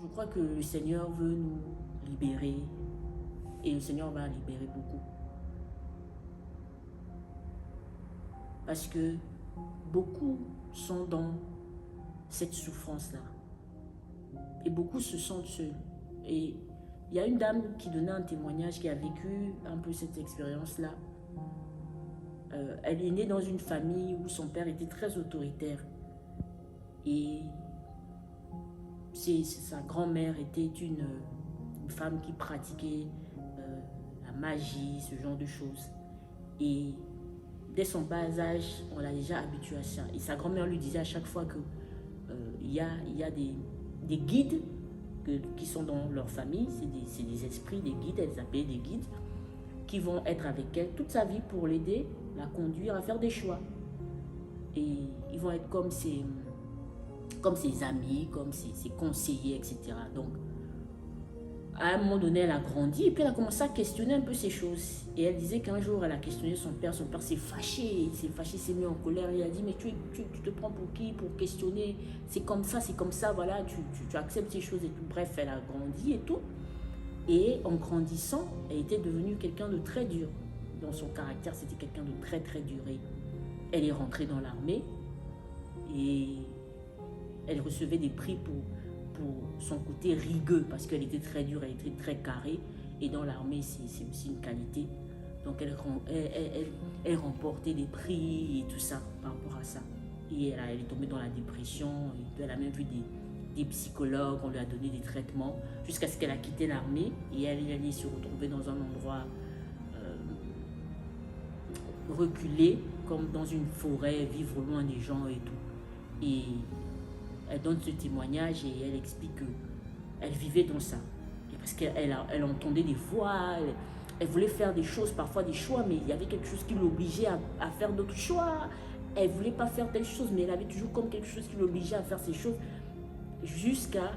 Je crois que le Seigneur veut nous libérer et le Seigneur va libérer beaucoup. Parce que beaucoup sont dans cette souffrance-là et beaucoup se sentent seuls. Et il y a une dame qui donnait un témoignage qui a vécu un peu cette expérience-là. Elle est née dans une famille où son père était très autoritaire et sa grand-mère était une femme qui pratiquait la magie, ce genre de choses. Et dès son bas âge, on l'a déjà habitué à ça. Et sa grand-mère lui disait à chaque fois que il y a des guides qui sont dans leur famille, c'est des esprits, des guides, elles appellent des guides, qui vont être avec elle toute sa vie pour l'aider, la conduire à faire des choix. Et ils vont être comme ses amis, comme ses conseillers, etc. Donc, à un moment donné, elle a grandi et puis elle a commencé à questionner un peu ces choses. Et elle disait qu'un jour, elle a questionné son père s'est fâché, s'est mis en colère. Il a dit, mais tu te prends pour qui pour questionner? C'est comme ça, voilà, tu acceptes ces choses et tout. Bref, elle a grandi et tout. Et en grandissant, elle était devenue quelqu'un de très dur. Dans son caractère, c'était quelqu'un de très, très dur. Et elle est rentrée dans l'armée et elle recevait des prix pour son côté rigueux, parce qu'elle était très dure, elle était très carrée, et dans l'armée c'est aussi une qualité. Donc elle remportait des prix et tout ça par rapport à ça. Et elle est tombée dans la dépression, et elle a même vu des psychologues, on lui a donné des traitements, jusqu'à ce qu'elle a quitté l'armée, et elle allait se retrouver dans un endroit reculé, comme dans une forêt, vivre loin des gens et tout. Et elle donne ce témoignage et elle explique qu'elle vivait dans ça. Et parce qu'elle entendait des voix, elle voulait faire des choses, parfois des choix, mais il y avait quelque chose qui l'obligeait à faire d'autres choix. Elle ne voulait pas faire telle chose, mais elle avait toujours comme quelque chose qui l'obligeait à faire ces choses. Jusqu'à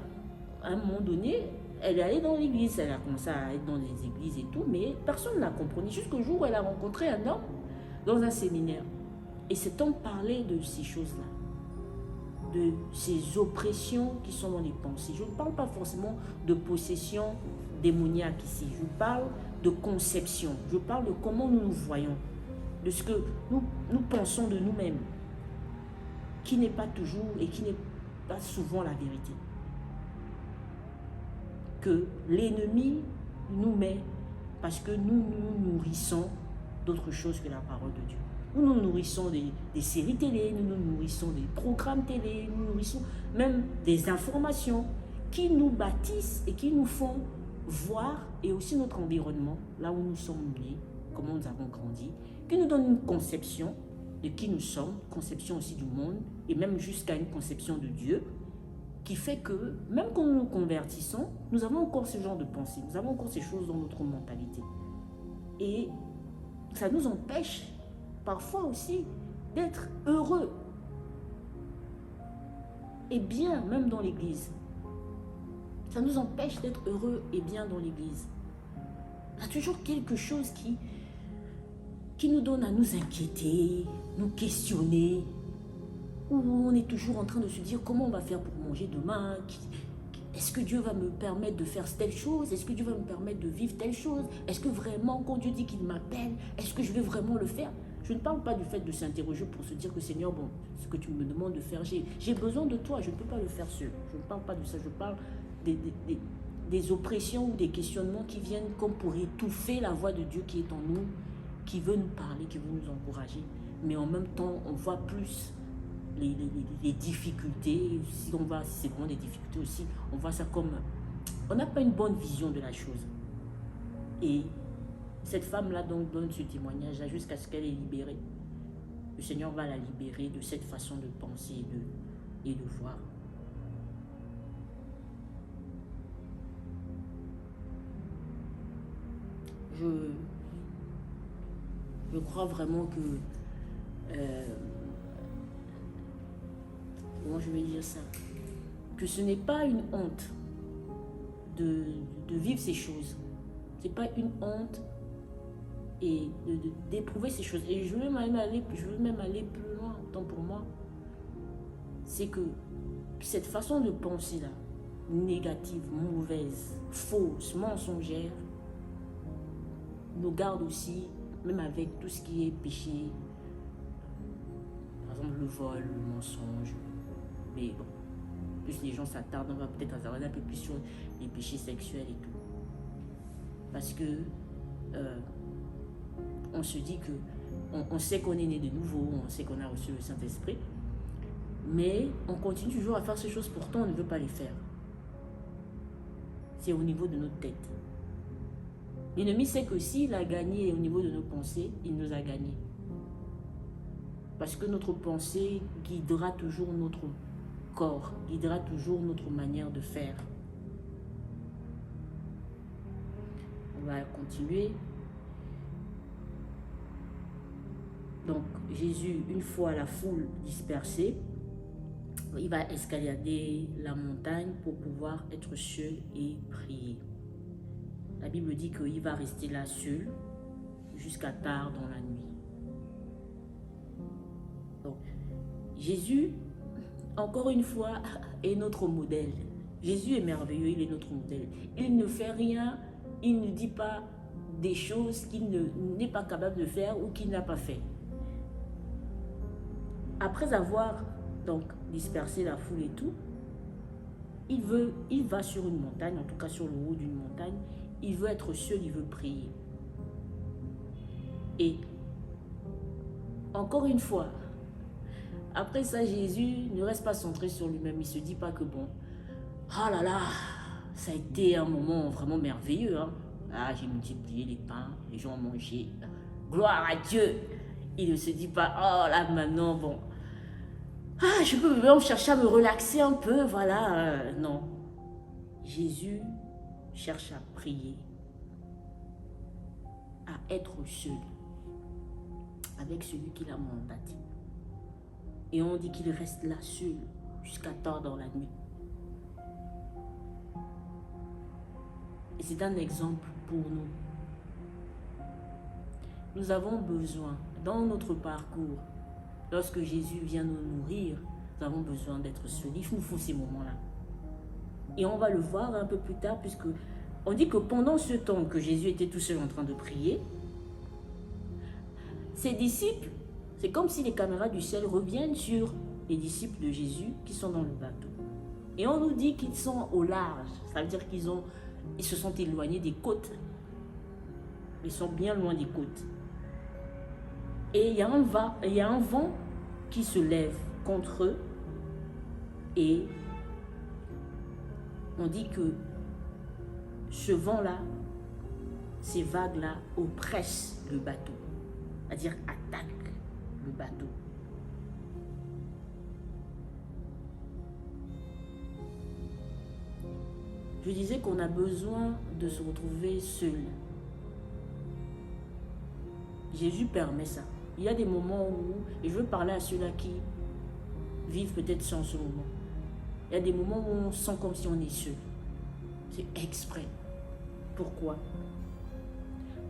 un moment donné, elle est allée dans l'église, elle a commencé à être dans les églises et tout, mais personne ne la comprenait. Jusqu'au jour où elle a rencontré un homme dans un séminaire. Et cet homme parlait de ces choses-là, de ces oppressions qui sont dans les pensées. Je ne parle pas forcément de possession démoniaque ici, je parle de conception, je parle de comment nous nous voyons, de ce que nous pensons de nous-mêmes, qui n'est pas toujours et qui n'est pas souvent la vérité. Que l'ennemi nous met parce que nous nous nourrissons d'autre chose que la parole de Dieu. Nous nous nourrissons des séries télé, nous nous nourrissons des programmes télé, nous nourrissons même des informations qui nous bâtissent et qui nous font voir, et aussi notre environnement, là où nous sommes nés, comment nous avons grandi, qui nous donne une conception de qui nous sommes, conception aussi du monde, et même jusqu'à une conception de Dieu, qui fait que même quand nous nous convertissons, nous avons encore ce genre de pensée, nous avons encore ces choses dans notre mentalité. Et ça nous empêche parfois aussi d'être heureux et bien, même dans l'église. Ça nous empêche d'être heureux et bien dans l'église. Il y a toujours quelque chose qui nous donne à nous inquiéter, nous questionner, où on est toujours en train de se dire comment on va faire pour manger demain. Est-ce que Dieu va me permettre de faire telle chose? Est-ce que Dieu va me permettre de vivre telle chose? Est-ce que vraiment, quand Dieu dit qu'il m'appelle, est-ce que je vais vraiment le faire? Je ne parle pas du fait de s'interroger pour se dire que Seigneur, bon, ce que tu me demandes de faire, j'ai besoin de toi, je ne peux pas le faire seul. Je ne parle pas de ça, je parle des oppressions ou des questionnements qui viennent comme pour étouffer la voix de Dieu qui est en nous, qui veut nous parler, qui veut nous encourager. Mais en même temps, on voit plus les difficultés. Si c'est vraiment des difficultés aussi, on voit ça comme... On n'a pas une bonne vision de la chose. Et cette femme-là donc donne ce témoignage-là jusqu'à ce qu'elle est libérée. Le Seigneur va la libérer de cette façon de penser et de voir. Je crois vraiment que... comment je vais dire ça? Que ce n'est pas une honte de vivre ces choses. Ce n'est pas une honte et d'éprouver ces choses. Et je veux même aller plus loin, autant pour moi. C'est que cette façon de penser là négatives, mauvaises, fausses, mensongères nous gardent aussi, même avec tout ce qui est péché, par exemple le vol, le mensonge. Mais bon, plus les gens s'attardent, on va peut-être s'attarder un peu plus sur les péchés sexuels et tout. Parce que on se dit que on sait qu'on est né de nouveau, on sait qu'on a reçu le Saint-Esprit, mais on continue toujours à faire ces choses, pourtant on ne veut pas les faire. C'est au niveau de notre tête. L'ennemi sait que s'il a gagné au niveau de nos pensées, il nous a gagné. Parce que notre pensée guidera toujours notre corps, guidera toujours notre manière de faire. On va continuer. Donc, Jésus, une fois la foule dispersée, il va escalader la montagne pour pouvoir être seul et prier. La Bible dit qu'il va rester là seul jusqu'à tard dans la nuit. Donc, Jésus, encore une fois, est notre modèle. Jésus est merveilleux, il est notre modèle. Il ne fait rien, il ne dit pas des choses qu'il n'est pas capable de faire ou qu'il n'a pas fait. Après avoir donc dispersé la foule et tout, il va sur une montagne, en tout cas sur le haut d'une montagne, il veut être seul, il veut prier. Et encore une fois, après ça, Jésus ne reste pas centré sur lui-même, il ne se dit pas que bon, ah là là, ça a été un moment vraiment merveilleux, hein. Ah, j'ai multiplié les pains, les gens ont mangé, gloire à Dieu. Il ne se dit pas, oh là maintenant, bon, ah, je peux même chercher à me relaxer un peu, voilà. Non. Jésus cherche à prier, à être seul avec celui qui l'a mandaté. Et on dit qu'il reste là seul jusqu'à tard dans la nuit. Et c'est un exemple pour nous. Nous avons besoin, dans notre parcours, lorsque Jésus vient nous nourrir, nous avons besoin d'être seuls. Il nous faut ces moments-là. Et on va le voir un peu plus tard, puisque on dit que pendant ce temps que Jésus était tout seul en train de prier, ses disciples, c'est comme si les caméras du ciel reviennent sur les disciples de Jésus qui sont dans le bateau. Et on nous dit qu'ils sont au large. Ça veut dire qu'ils se sont éloignés des côtes. Ils sont bien loin des côtes. Et il y a un vent qui se lève contre eux. Et on dit que ce vent-là, ces vagues-là oppressent le bateau. C'est-à-dire attaquent le bateau. Je disais qu'on a besoin de se retrouver seul. Jésus permet ça. Il y a des moments où, et je veux parler à ceux-là qui vivent peut-être sans ce moment. Il y a des moments où on sent comme si on est seul. C'est exprès. Pourquoi?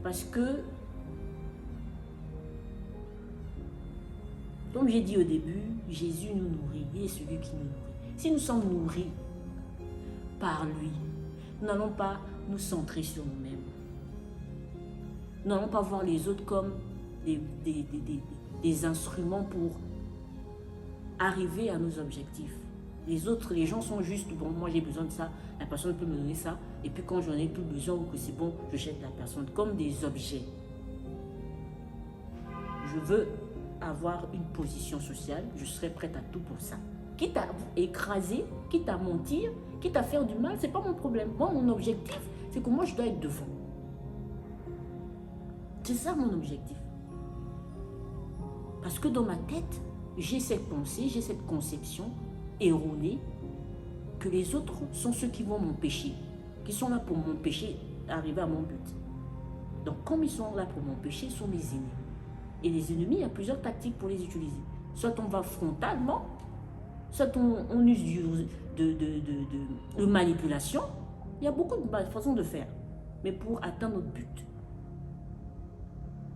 Parce que, comme j'ai dit au début, Jésus nous nourrit. Il est celui qui nous nourrit. Si nous sommes nourris par lui, nous n'allons pas nous centrer sur nous-mêmes. Nous n'allons pas voir les autres comme des instruments pour arriver à nos objectifs. Les gens sont juste, bon, moi j'ai besoin de ça, la personne peut me donner ça, et puis quand j'en ai plus besoin ou que c'est bon, je jette la personne comme des objets. Je veux avoir une position sociale, je serai prête à tout pour ça. Quitte à écraser, quitte à mentir, quitte à faire du mal, c'est pas mon problème. Moi, mon objectif, c'est que moi je dois être devant. C'est ça mon objectif. Parce que dans ma tête, j'ai cette pensée, j'ai cette conception erronée que les autres sont ceux qui vont m'empêcher, qui sont là pour m'empêcher d'arriver à mon but. Donc, comme ils sont là pour m'empêcher, ils sont mes ennemis. Et les ennemis, il y a plusieurs tactiques pour les utiliser. Soit on va frontalement, soit on use de manipulation. Il y a beaucoup de façons de faire, mais pour atteindre notre but.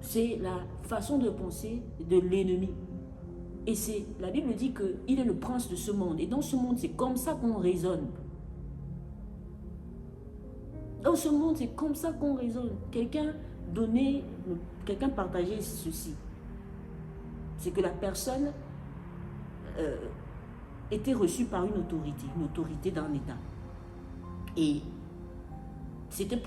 C'est la façon de penser de l'ennemi. Et la Bible dit qu'il est le prince de ce monde. Et dans ce monde, c'est comme ça qu'on raisonne. Dans ce monde, c'est comme ça qu'on raisonne. Quelqu'un partageait ceci. C'est que la personne était reçue par une autorité d'un État. Et c'était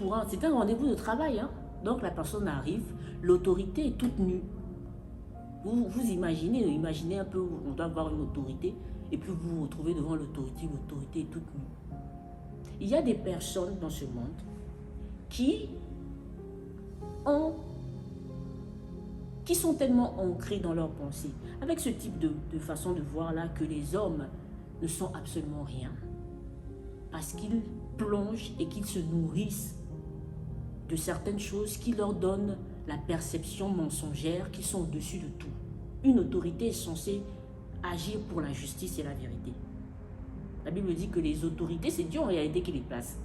un rendez-vous de travail. Hein. Donc la personne arrive, l'autorité est toute nue. Vous imaginez un peu, on doit avoir une autorité, et puis vous vous retrouvez devant l'autorité est toute nue. Il y a des personnes dans ce monde qui sont tellement ancrés dans leurs pensées, avec ce type de façon de voir là, que les hommes ne sont absolument rien, parce qu'ils plongent et qu'ils se nourrissent de certaines choses qui leur donnent la perception mensongère qu'ils sont au-dessus de tout. Une autorité est censée agir pour la justice et la vérité. La Bible dit que les autorités, c'est Dieu en réalité qui les place.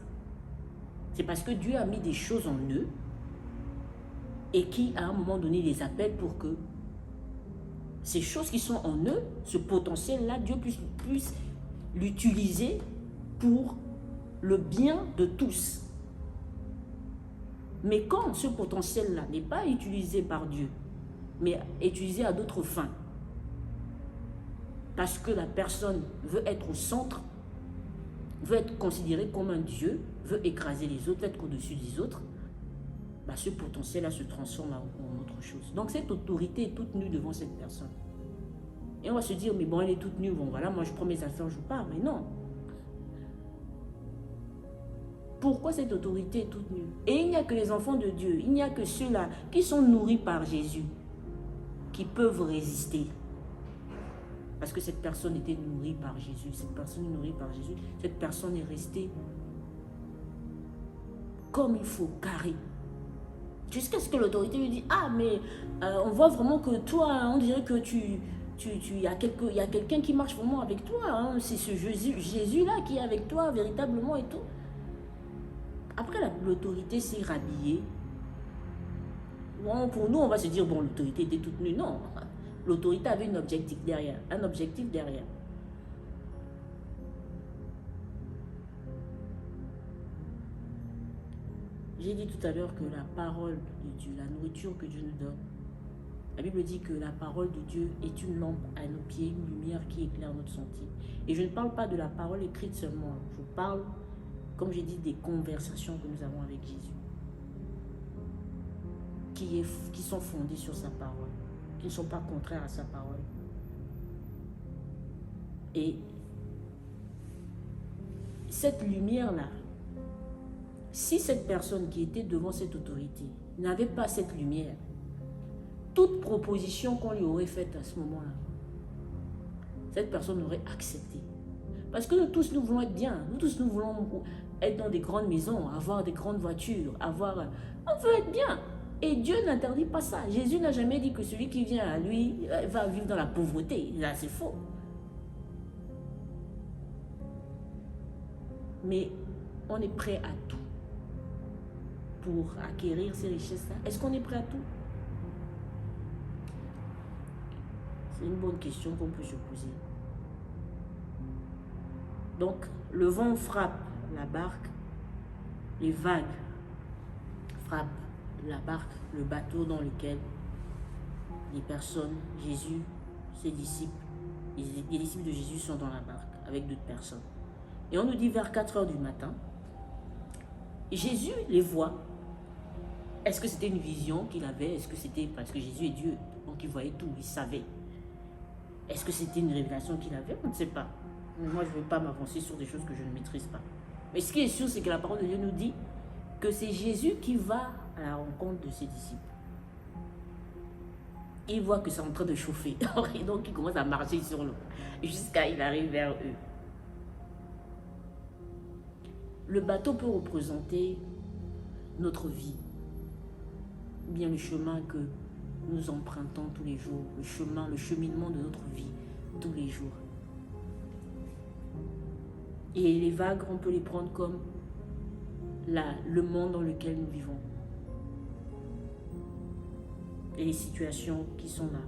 C'est parce que Dieu a mis des choses en eux et qui, à un moment donné, les appelle pour que ces choses qui sont en eux, ce potentiel-là, Dieu puisse l'utiliser pour le bien de tous. Mais quand ce potentiel-là n'est pas utilisé par Dieu, mais utilisé à d'autres fins, parce que la personne veut être au centre, veut être considérée comme un Dieu, veut écraser les autres, veut être au-dessus des autres, bah ce potentiel-là se transforme en autre chose. Donc cette autorité est toute nue devant cette personne. Et on va se dire, mais bon, elle est toute nue, bon voilà, moi je prends mes affaires, je pars. Mais non. Pourquoi cette autorité est toute nue? Et il n'y a que les enfants de Dieu, il n'y a que ceux-là qui sont nourris par Jésus, qui peuvent résister. Parce que cette personne était nourrie par Jésus, cette personne est restée comme il faut, carré. Jusqu'à ce que l'autorité lui dise, ah mais on voit vraiment que toi, on dirait que il y a quelqu'un qui marche vraiment avec toi, hein. C'est ce Jésus-là qui est avec toi véritablement et tout. Après, l'autorité s'est rhabillée. Bon, pour nous, on va se dire, bon, l'autorité était toute nue. Non, l'autorité avait un objectif derrière. J'ai dit tout à l'heure que la parole de Dieu, la nourriture que Dieu nous donne, la Bible dit que la parole de Dieu est une lampe à nos pieds, une lumière qui éclaire notre sentier. Et je ne parle pas de la parole écrite seulement. Je parle, comme j'ai dit, des conversations que nous avons avec Jésus, qui sont fondées sur sa parole, qui ne sont pas contraires à sa parole. Et cette lumière-là, si cette personne qui était devant cette autorité n'avait pas cette lumière, toute proposition qu'on lui aurait faite à ce moment-là, cette personne aurait accepté. Parce que nous tous, nous voulons être bien. Nous tous, nous voulons être dans des grandes maisons, avoir des grandes voitures, on veut être bien. Et Dieu n'interdit pas ça. Jésus n'a jamais dit que celui qui vient à lui va vivre dans la pauvreté. Là, c'est faux. Mais on est prêt à tout pour acquérir ces richesses-là. Est-ce qu'on est prêt à tout? C'est une bonne question qu'on peut se poser. Donc, le vent frappe la barque, les vagues frappent la barque, le bateau dans lequel les personnes, Jésus, ses disciples, les disciples de Jésus sont dans la barque avec d'autres personnes. Et on nous dit vers 4 heures du matin, Jésus les voit. Est-ce que c'était une vision qu'il avait? Est-ce que c'était parce que Jésus est Dieu, donc il voyait tout, il savait? Est-ce que c'était une révélation qu'il avait? On ne sait pas. Moi, je ne veux pas m'avancer sur des choses que je ne maîtrise pas. Mais ce qui est sûr, c'est que la parole de Dieu nous dit que c'est Jésus qui va à la rencontre de ses disciples. Il voit que c'est en train de chauffer. Et donc, il commence à marcher sur l'eau jusqu'à il arrive vers eux. Le bateau peut représenter notre vie, bien le chemin que nous empruntons tous les jours, le cheminement de notre vie tous les jours. Et les vagues, on peut les prendre comme le monde dans lequel nous vivons. Et les situations qui sont là.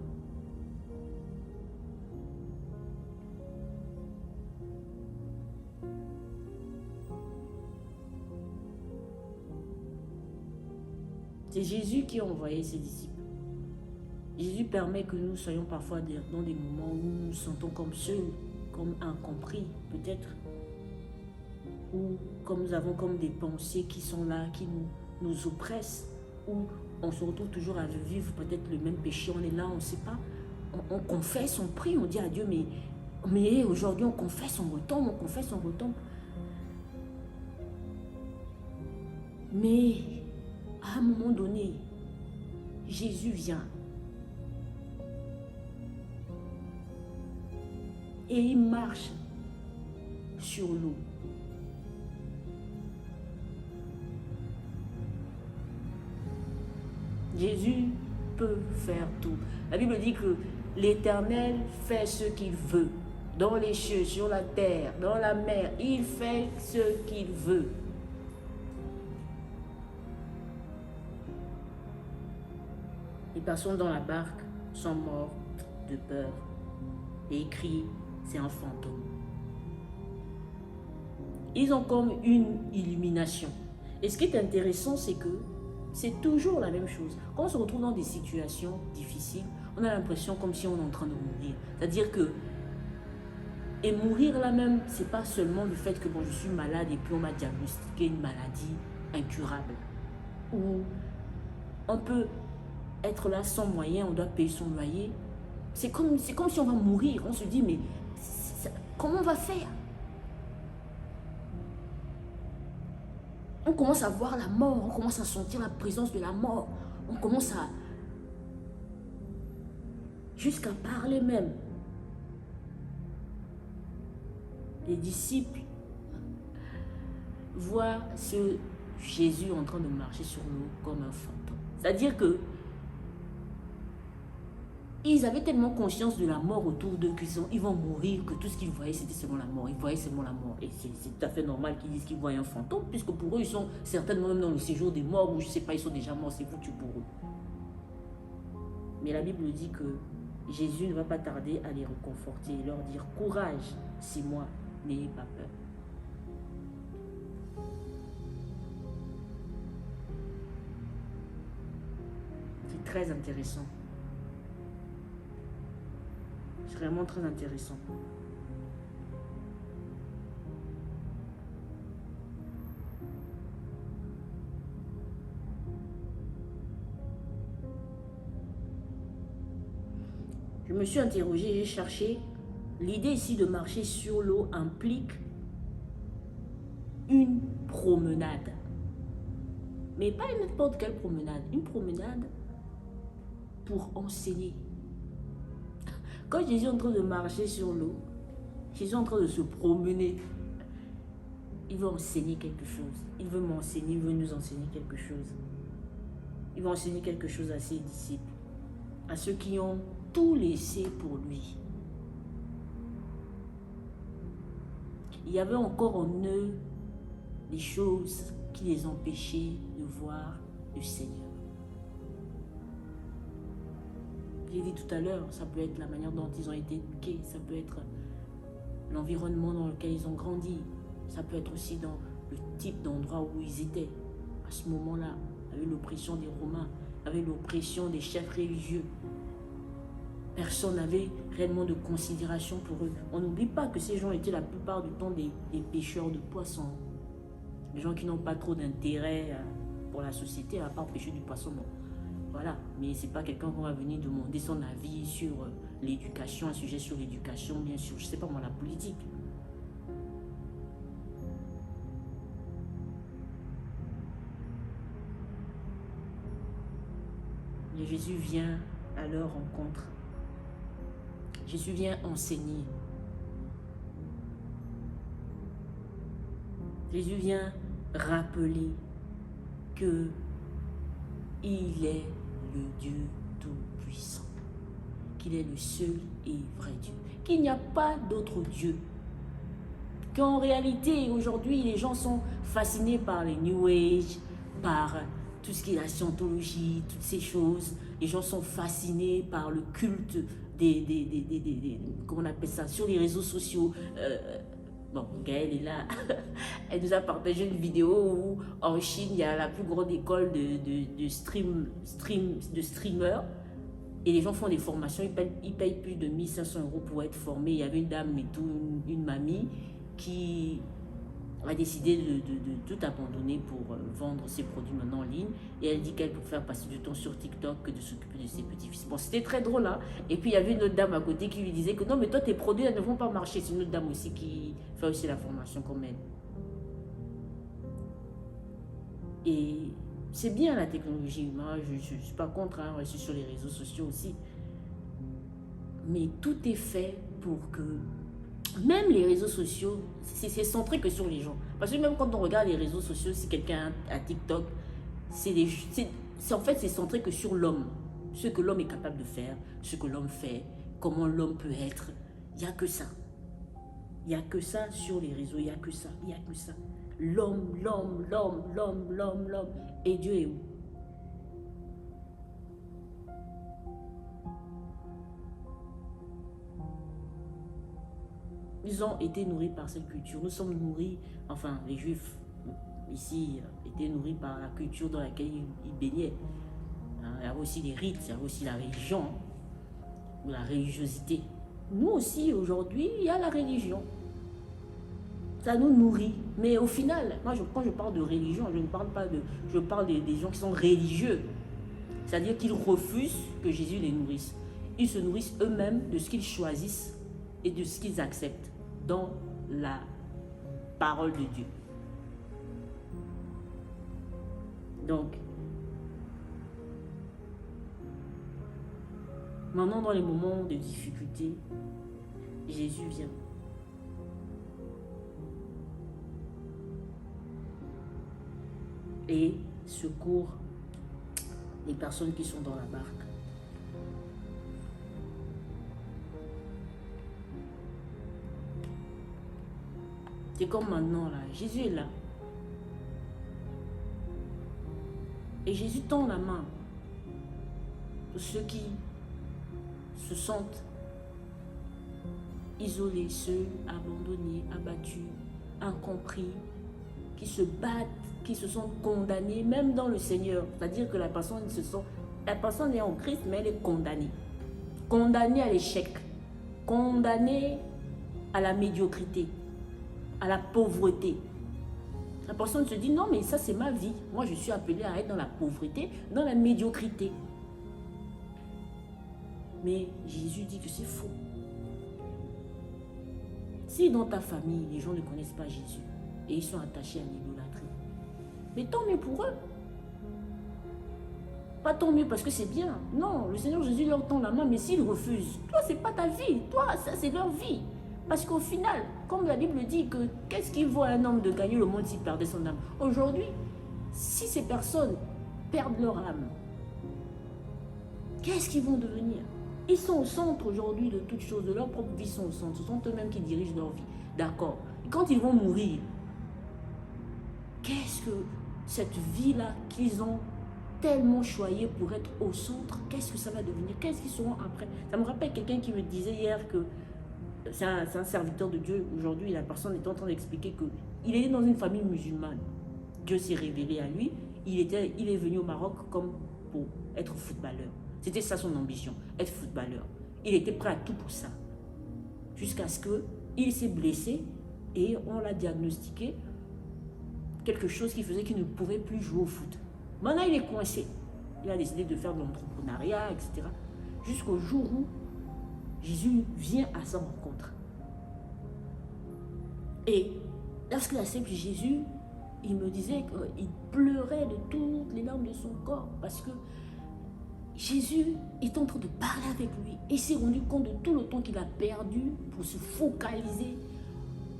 C'est Jésus qui a envoyé ses disciples. Jésus permet que nous soyons parfois dans des moments où nous nous sentons comme seuls, comme incompris peut-être, ou comme nous avons comme des pensées qui sont là, qui nous oppressent, ou on se retrouve toujours à vivre peut-être le même péché, on est là, on ne sait pas, on confesse, on prie, on dit à Dieu, mais aujourd'hui on confesse, on retombe, on confesse, on retombe. Mais à un moment donné, Jésus vient. Et il marche sur l'eau. Jésus peut faire tout. La Bible dit que l'Éternel fait ce qu'il veut. Dans les cieux, sur la terre, dans la mer, il fait ce qu'il veut. Les personnes dans la barque sont mortes de peur et ils crient, c'est un fantôme. Ils ont comme une illumination. Et ce qui est intéressant, c'est que c'est toujours la même chose. Quand on se retrouve dans des situations difficiles, on a l'impression comme si on est en train de mourir. C'est-à-dire que, et mourir là même, c'est pas seulement le fait que bon, je suis malade et puis on m'a diagnostiqué une maladie incurable. Ou on peut être là sans moyen, on doit payer son loyer. C'est comme si on va mourir. On se dit, mais comment on va faire? On commence à voir la mort, on commence à sentir la présence de la mort. On commence à... jusqu'à parler même. Les disciples voient ce Jésus en train de marcher sur l'eau comme un fantôme. C'est-à-dire que ils avaient tellement conscience de la mort autour d'eux qu'ils vont mourir, que tout ce qu'ils voyaient, c'était seulement la mort. Ils voyaient seulement la mort. Et c'est tout à fait normal qu'ils disent qu'ils voient un fantôme, puisque pour eux, ils sont certainement même dans le séjour des morts, ou je ne sais pas, ils sont déjà morts, c'est foutu pour eux. Mais la Bible dit que Jésus ne va pas tarder à les reconforter et leur dire, courage, c'est moi, n'ayez pas peur. C'est très intéressant. C'est vraiment très intéressant. Je me suis interrogée, j'ai cherché. L'idée ici de marcher sur l'eau implique une promenade. Mais pas n'importe quelle promenade. Une promenade pour enseigner. Quand Jésus est en train de marcher sur l'eau, Jésus est en train de se promener, il veut enseigner quelque chose. Il veut m'enseigner, il veut nous enseigner quelque chose. Il va enseigner quelque chose à ses disciples, à ceux qui ont tout laissé pour lui. Il y avait encore en eux des choses qui les empêchaient de voir le Seigneur. J'ai dit tout à l'heure, ça peut être la manière dont ils ont été éduqués, ça peut être l'environnement dans lequel ils ont grandi, ça peut être aussi dans le type d'endroit où ils étaient à ce moment-là, avec l'oppression des Romains, avec l'oppression des chefs religieux. Personne n'avait réellement de considération pour eux. On n'oublie pas que ces gens étaient la plupart du temps des pêcheurs de poissons. Des gens qui n'ont pas trop d'intérêt pour la société, à part pêcher du poisson. Bon. Voilà, mais ce n'est pas quelqu'un qui va venir demander son avis sur l'éducation, un sujet sur l'éducation, bien sûr, je ne sais pas moi, la politique. Et Jésus vient à leur rencontre. Jésus vient enseigner. Jésus vient rappeler que il est le Dieu Tout-Puissant, qu'il est le seul et vrai Dieu, qu'il n'y a pas d'autre Dieu, qu'en réalité, aujourd'hui, les gens sont fascinés par les New Age, par tout ce qui est la scientologie, toutes ces choses. Les gens sont fascinés par le culte comment on appelle ça, sur les réseaux sociaux, Bon, Gaëlle est là. Elle nous a partagé une vidéo où en Chine, il y a la plus grande école de streamers. Et les gens font des formations, ils payent plus de 1500 € pour être formés. Il y avait une dame et tout, une mamie qui a décidé de tout abandonner pour vendre ses produits maintenant en ligne. Et elle dit qu'elle peut faire passer du temps sur TikTok que de s'occuper de ses petits-fils. Bon, c'était très drôle, hein. Et puis, il y avait une autre dame à côté qui lui disait que non, mais toi, tes produits, elles ne vont pas marcher. C'est une autre dame aussi qui fait aussi la formation comme elle. Et c'est bien la technologie. Moi, je ne suis pas contre, hein. Je suis sur les réseaux sociaux aussi. Mais tout est fait pour que... Même les réseaux sociaux, c'est centré que sur les gens. Parce que même quand on regarde les réseaux sociaux, si quelqu'un a TikTok, en fait, c'est centré que sur l'homme. Ce que l'homme est capable de faire, ce que l'homme fait, comment l'homme peut être. Il n'y a que ça. Il n'y a que ça sur les réseaux, il n'y a que ça, il n'y a que ça. L'homme, l'homme, l'homme, l'homme, l'homme, l'homme. Et Dieu est où? Ils ont été nourris par cette culture. Nous sommes nourris, enfin les Juifs ici étaient nourris par la culture dans laquelle ils baignaient. Il y avait aussi les rites, il y avait aussi la religion, ou la religiosité. Nous aussi, aujourd'hui, il y a la religion. Ça nous nourrit. Mais au final, moi, quand je parle de religion, je ne parle pas de... Je parle des gens qui sont religieux. C'est-à-dire qu'ils refusent que Jésus les nourrisse. Ils se nourrissent eux-mêmes de ce qu'ils choisissent et de ce qu'ils acceptent dans la parole de Dieu. Donc, maintenant dans les moments de difficulté, Jésus vient. Et secourt les personnes qui sont dans la barque. C'est comme maintenant là, Jésus est là. Et Jésus tend la main pour ceux qui se sentent isolés, seuls, abandonnés, abattus, incompris, qui se battent, qui se sont condamnés, même dans le Seigneur. C'est-à-dire que la personne est en Christ, mais elle est condamnée. Condamnée à l'échec, condamnée à la médiocrité, à la pauvreté. La personne se dit, non, mais ça, c'est ma vie. Moi, je suis appelée à être dans la pauvreté, dans la médiocrité. Mais Jésus dit que c'est faux. Si dans ta famille, les gens ne connaissent pas Jésus et ils sont attachés à l'idolâtrie, mais tant mieux pour eux. Pas tant mieux parce que c'est bien. Non, le Seigneur Jésus leur tend la main, mais s'ils refusent, toi, c'est pas ta vie. Toi, ça, c'est leur vie. Parce qu'au final, comme la Bible dit que qu'est-ce qu'il vaut à un homme de gagner le monde s'il perdait son âme? Aujourd'hui, si ces personnes perdent leur âme, qu'est-ce qu'ils vont devenir? Ils sont au centre aujourd'hui de toutes choses, de leur propre vie sont au centre. Ce sont eux-mêmes qui dirigent leur vie. D'accord. Et quand ils vont mourir, qu'est-ce que cette vie-là qu'ils ont tellement choyée pour être au centre, qu'est-ce que ça va devenir? Qu'est-ce qu'ils seront après? Ça me rappelle quelqu'un qui me disait hier que c'est un serviteur de Dieu. Aujourd'hui, la personne est en train d'expliquer qu'il est dans une famille musulmane. Dieu s'est révélé à lui. Il est venu au Maroc comme pour être footballeur. C'était ça son ambition, être footballeur. Il était prêt à tout pour ça. Jusqu'à ce qu'il s'est blessé et on l'a diagnostiqué quelque chose qui faisait qu'il ne pouvait plus jouer au foot. Maintenant, il est coincé. Il a décidé de faire de l'entrepreneuriat, etc. Jusqu'au jour où Jésus vient à sa rencontre. Et lorsqu'il accepte Jésus, il me disait qu'il pleurait de toutes les larmes de son corps parce que Jésus est en train de parler avec lui et s'est rendu compte de tout le temps qu'il a perdu pour se focaliser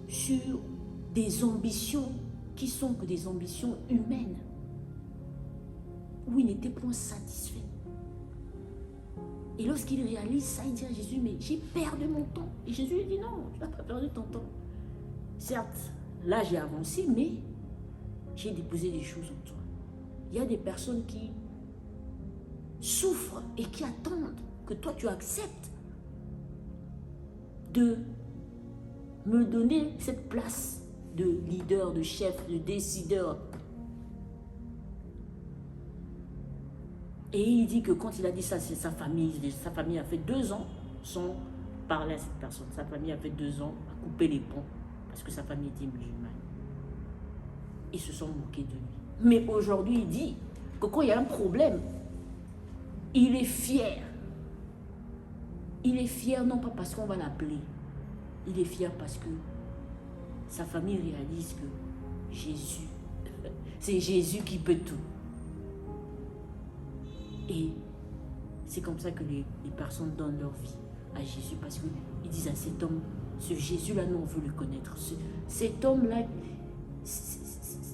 sur des ambitions qui sont que des ambitions humaines où il n'était point satisfait. Et lorsqu'il réalise ça, il dit à Jésus, mais j'ai perdu mon temps. Et Jésus lui dit, non, tu n'as pas perdu ton temps. Certes, là j'ai avancé, mais j'ai déposé des choses en toi. Il y a des personnes qui souffrent et qui attendent que toi tu acceptes de me donner cette place de leader, de chef, de décideur. Et il dit que quand il a dit ça, c'est sa famille a fait 2 ans sans parler à cette personne. Sa famille a fait 2 ans à couper les ponts parce que sa famille était musulmane. Ils se sont moqués de lui. Mais aujourd'hui, il dit que quand il y a un problème, il est fier. Il est fier non pas parce qu'on va l'appeler. Il est fier parce que sa famille réalise que Jésus, c'est Jésus qui peut tout. Et c'est comme ça que les personnes donnent leur vie à Jésus parce qu'ils disent à cet homme, ce Jésus-là, nous on veut le connaître. Cet homme-là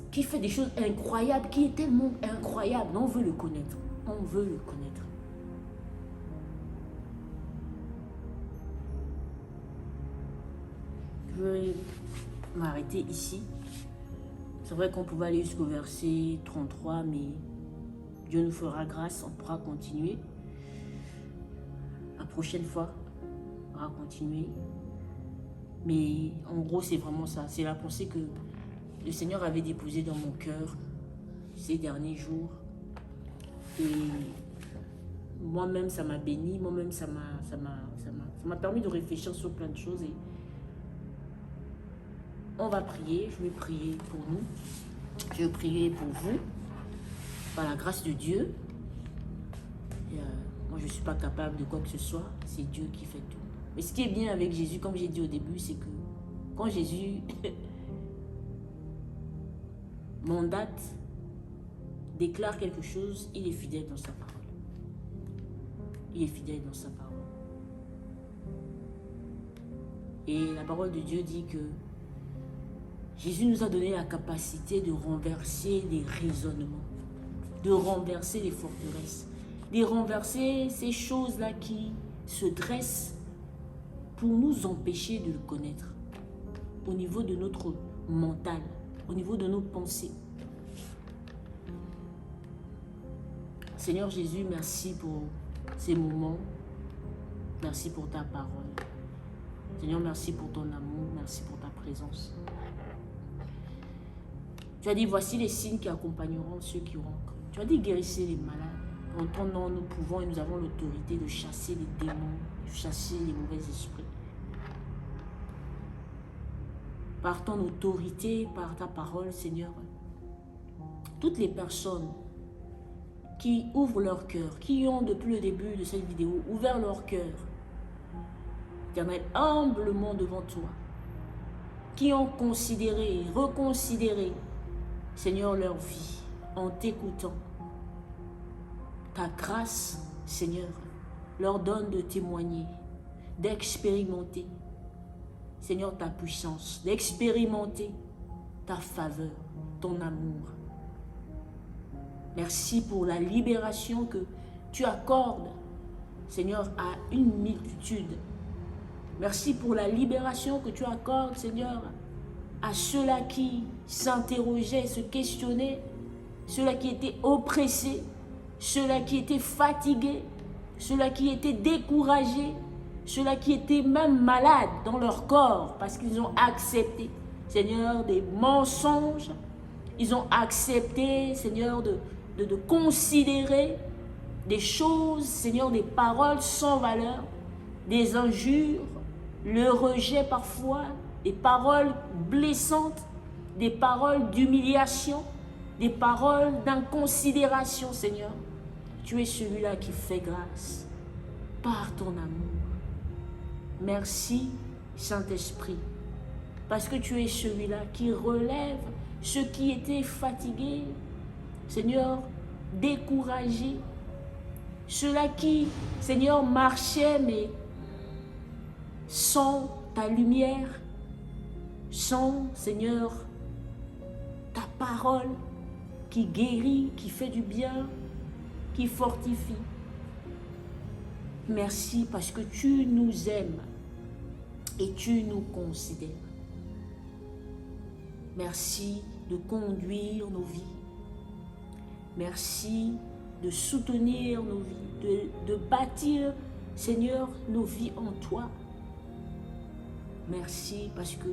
qui fait des choses incroyables, qui est tellement incroyable, on veut le connaître. On veut le connaître. Je vais m'arrêter ici. C'est vrai qu'on pouvait aller jusqu'au verset 33, mais Dieu nous fera grâce, on pourra continuer. La prochaine fois, on pourra continuer. Mais en gros, c'est vraiment ça. C'est la pensée que le Seigneur avait déposée dans mon cœur ces derniers jours. Et moi-même, ça m'a béni. Moi-même, ça m'a permis de réfléchir sur plein de choses. Et on va prier. Je vais prier pour nous. Je vais prier pour vous. Par la grâce de Dieu. Et moi, je ne suis pas capable de quoi que ce soit. C'est Dieu qui fait tout. Mais ce qui est bien avec Jésus, comme j'ai dit au début, c'est que quand Jésus mandate, déclare quelque chose, il est fidèle dans sa parole. Il est fidèle dans sa parole. Et la parole de Dieu dit que Jésus nous a donné la capacité de renverser les raisonnements, de renverser les forteresses, de renverser ces choses-là qui se dressent pour nous empêcher de le connaître au niveau de notre mental, au niveau de nos pensées. Seigneur Jésus, merci pour ces moments. Merci pour ta parole. Seigneur, merci pour ton amour. Merci pour ta présence. Tu as dit, voici les signes qui accompagneront ceux qui auront cru. Tu as dit, guérissez les malades. En ton nom, nous pouvons et nous avons l'autorité de chasser les démons, de chasser les mauvais esprits. Par ton autorité, par ta parole, Seigneur, toutes les personnes qui ouvrent leur cœur, qui ont depuis le début de cette vidéo ouvert leur cœur, Éternel, humblement devant toi, qui ont considéré, reconsidéré, Seigneur, leur vie en t'écoutant. Ta grâce, Seigneur, leur donne de témoigner, d'expérimenter, Seigneur, ta puissance, d'expérimenter ta faveur, ton amour. Merci pour la libération que tu accordes, Seigneur, à une multitude. Merci pour la libération que tu accordes, Seigneur, à ceux-là qui s'interrogeaient, se questionnaient, ceux-là qui étaient oppressés, ceux-là qui étaient fatigués, ceux-là qui étaient découragés, ceux-là qui étaient même malades dans leur corps parce qu'ils ont accepté, Seigneur, des mensonges. Ils ont accepté, Seigneur, de considérer des choses, Seigneur, des paroles sans valeur, des injures, le rejet parfois, des paroles blessantes, des paroles d'humiliation, des paroles d'inconsidération, Seigneur. Tu es celui-là qui fait grâce par ton amour. Merci, Saint-Esprit, parce que tu es celui-là qui relève ceux qui étaient fatigués, Seigneur, découragés, ceux-là qui, Seigneur, marchaient, mais sans ta lumière, sans, Seigneur, ta parole qui guérit, qui fait du bien, qui fortifie. Merci parce que tu nous aimes et tu nous considères. Merci de conduire nos vies. Merci de soutenir nos vies, de bâtir, Seigneur, nos vies en toi. Merci parce que,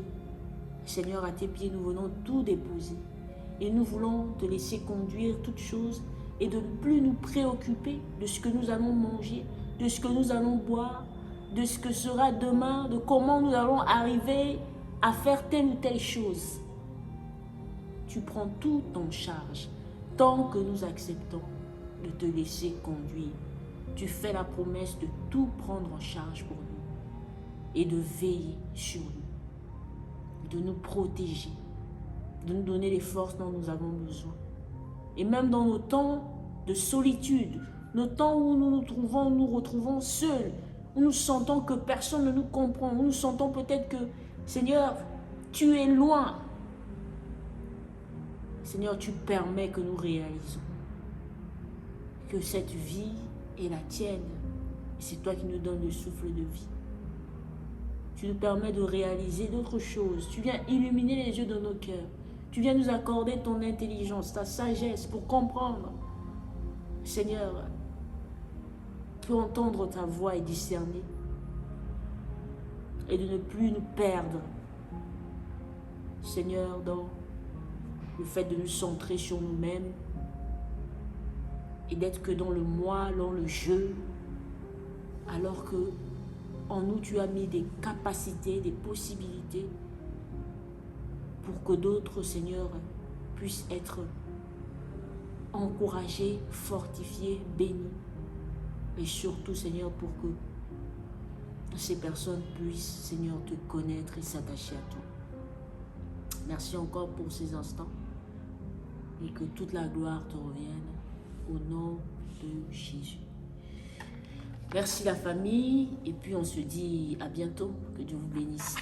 Seigneur, à tes pieds, nous venons tout déposer. Et nous voulons te laisser conduire toutes choses et de ne plus nous préoccuper de ce que nous allons manger, de ce que nous allons boire, de ce que sera demain, de comment nous allons arriver à faire telle ou telle chose. Tu prends tout en charge tant que nous acceptons de te laisser conduire. Tu fais la promesse de tout prendre en charge pour nous et de veiller sur nous, de nous protéger, de nous donner les forces dont nous avons besoin. Et même dans nos temps de solitude, nos temps où nous nous retrouvons seuls, où nous sentons que personne ne nous comprend, où nous sentons peut-être que, Seigneur, tu es loin. Seigneur, tu permets que nous réalisons que cette vie est la tienne. Et c'est toi qui nous donnes le souffle de vie. Tu nous permets de réaliser d'autres choses. Tu viens illuminer les yeux de nos cœurs. Tu viens nous accorder ton intelligence, ta sagesse pour comprendre. Seigneur, pour entendre ta voix et discerner. Et de ne plus nous perdre. Seigneur, dans le fait de nous centrer sur nous-mêmes et d'être que dans le moi, dans le je, alors que en nous tu as mis des capacités, des possibilités pour que d'autres, Seigneur, puissent être encouragés, fortifiés, bénis. Et surtout, Seigneur, pour que ces personnes puissent, Seigneur, te connaître et s'attacher à toi. Merci encore pour ces instants et que toute la gloire te revienne au nom de Jésus. Merci la famille et puis on se dit à bientôt. Que Dieu vous bénisse.